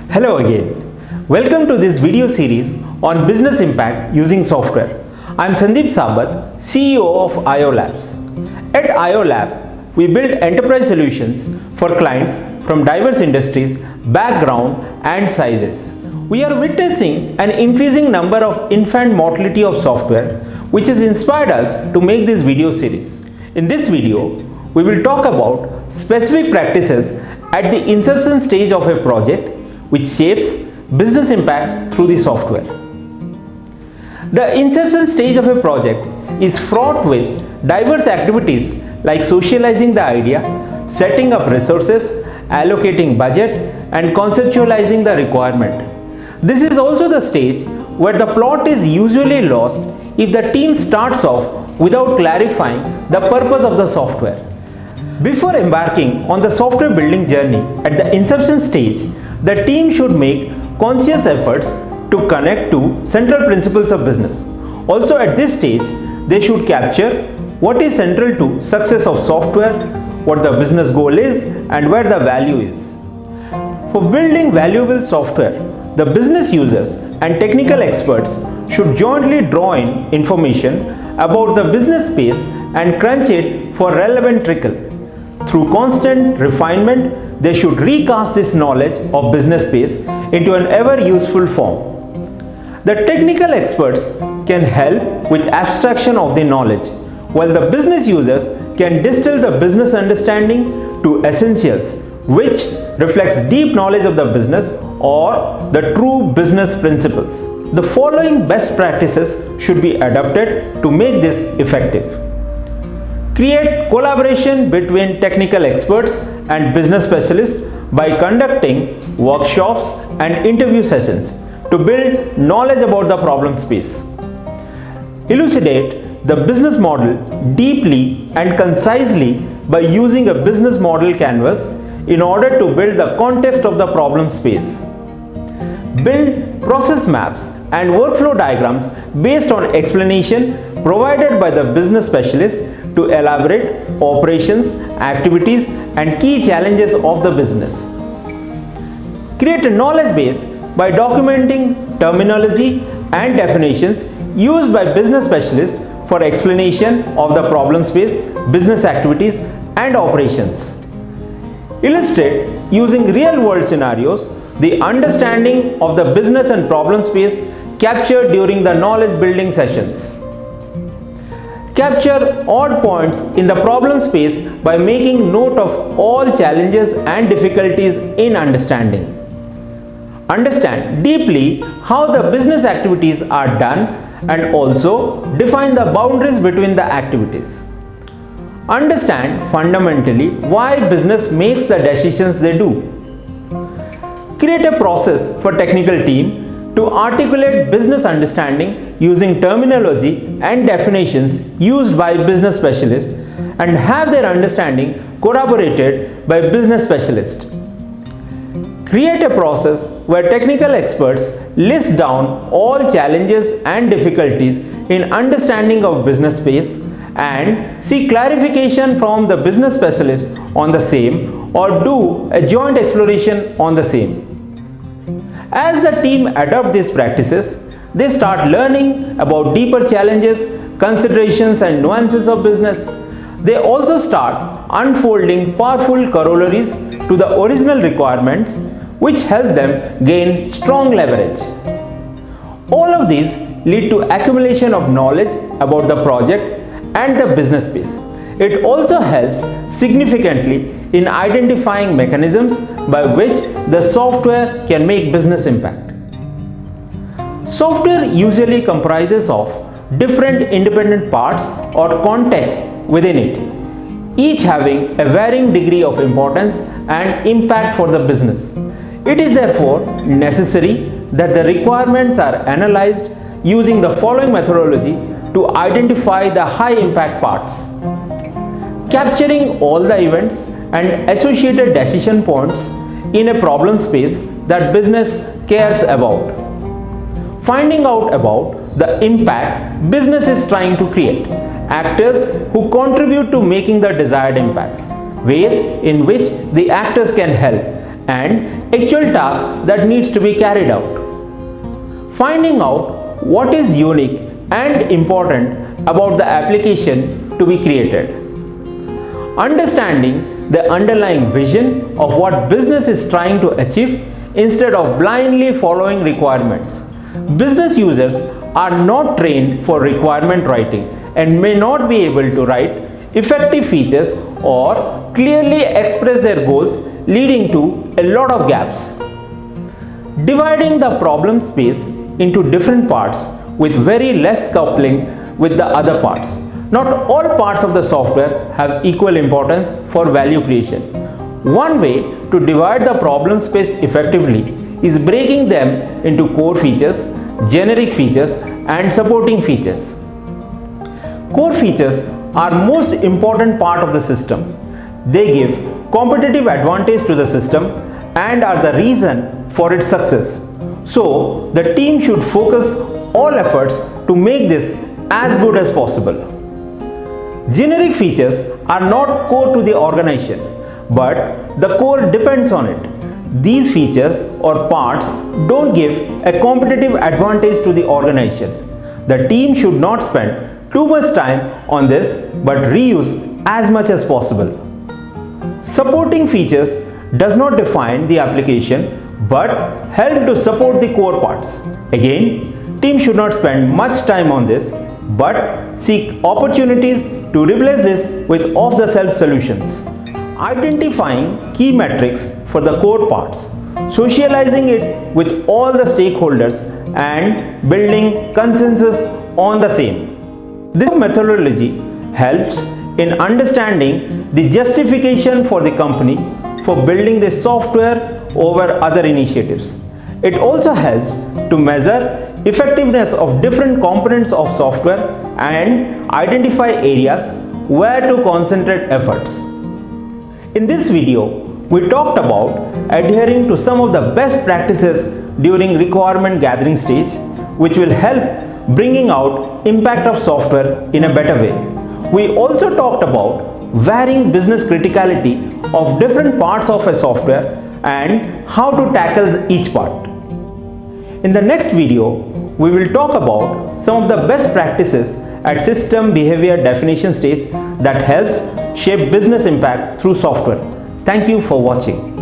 Hello again. Welcome to this video series on business impact using software. I am Sandeep Sabat, CEO of IO Labs. At IO Lab, we build enterprise solutions for clients from diverse industries, background and sizes. We are witnessing an increasing number of infant mortality of software, which has inspired us to make this video series. In this video, we will talk about specific practices at the inception stage of a project which shapes business impact through the software. The inception stage of a project is fraught with diverse activities like socializing the idea, setting up resources, allocating budget, and conceptualizing the requirement. This is also the stage where the plot is usually lost if the team starts off without clarifying the purpose of the software. Before embarking on the software building journey at the inception stage, the team should make conscious efforts to connect to central principles of business. Also at this stage, they should capture what is central to success of software, what the business goal is, and where the value is. For building valuable software, the business users and technical experts should jointly draw in information about the business space and crunch it for relevant trickle. Through constant refinement, they should recast this knowledge of business space into an ever useful form. The technical experts can help with abstraction of the knowledge, while the business users can distill the business understanding to essentials, which reflects deep knowledge of the business or the true business principles. The following best practices should be adopted to make this effective. Create collaboration between technical experts and business specialists by conducting workshops and interview sessions to build knowledge about the problem space. Elucidate the business model deeply and concisely by using a business model canvas in order to build the context of the problem space. Build process maps and workflow diagrams based on explanation provided by the business specialist to elaborate operations, activities, and key challenges of the business. Create a knowledge base by documenting terminology and definitions used by business specialists for explanation of the problem space, business activities, and operations. Illustrate using real-world scenarios the understanding of the business and problem space captured during the knowledge building sessions. Capture odd points in the problem space by making note of all challenges and difficulties in understanding. Understand deeply how the business activities are done and also define the boundaries between the activities. Understand fundamentally why business makes the decisions they do. Create a process for technical team to articulate business understanding using terminology and definitions used by business specialists and have their understanding corroborated by business specialists. Create a process where technical experts list down all challenges and difficulties in understanding of business space and seek clarification from the business specialist on the same or do a joint exploration on the same. As the team adopt these practices, they start learning about deeper challenges, considerations and nuances of business. They also start unfolding powerful corollaries to the original requirements which help them gain strong leverage. All of these lead to accumulation of knowledge about the project and the business space. It also helps significantly in identifying mechanisms by which the software can make business impact. Software usually comprises of different independent parts or contexts within it, each having a varying degree of importance and impact for the business. It is therefore necessary that the requirements are analyzed using the following methodology to identify the high impact parts. Capturing all the events and associated decision points in a problem space that business cares about. Finding out about the impact business is trying to create, actors who contribute to making the desired impacts, ways in which the actors can help, and actual task that needs to be carried out. Finding out what is unique and important about the application to be created. Understanding the underlying vision of what business is trying to achieve instead of blindly following requirements. Business users are not trained for requirement writing and may not be able to write effective features or clearly express their goals, leading to a lot of gaps. Dividing the problem space into different parts with very less coupling with the other parts. Not all parts of the software have equal importance for value creation. One way to divide the problem space effectively is breaking them into core features, generic features, and supporting features. Core features are most important part of the system. They give competitive advantage to the system and are the reason for its success. So, the team should focus all efforts to make this as good as possible. Generic features are not core to the organization, but the core depends on it. These features or parts don't give a competitive advantage to the organization. The team should not spend too much time on this but reuse as much as possible. Supporting features does not define the application but help to support the core parts. Again, team should not spend much time on this but seek opportunities to replace this with off-the-shelf solutions. Identifying key metrics for the core parts, socializing it with all the stakeholders and building consensus on the same. This methodology helps in understanding the justification for the company for building this software over other initiatives. It also helps to measure effectiveness of different components of software and identify areas where to concentrate efforts. In this video, we talked about adhering to some of the best practices during requirement gathering stage, which will help bringing out impact of software in a better way. We also talked about varying business criticality of different parts of a software and how to tackle each part. In the next video, we will talk about some of the best practices at system behavior definition stage that helps shape business impact through software. Thank you for watching.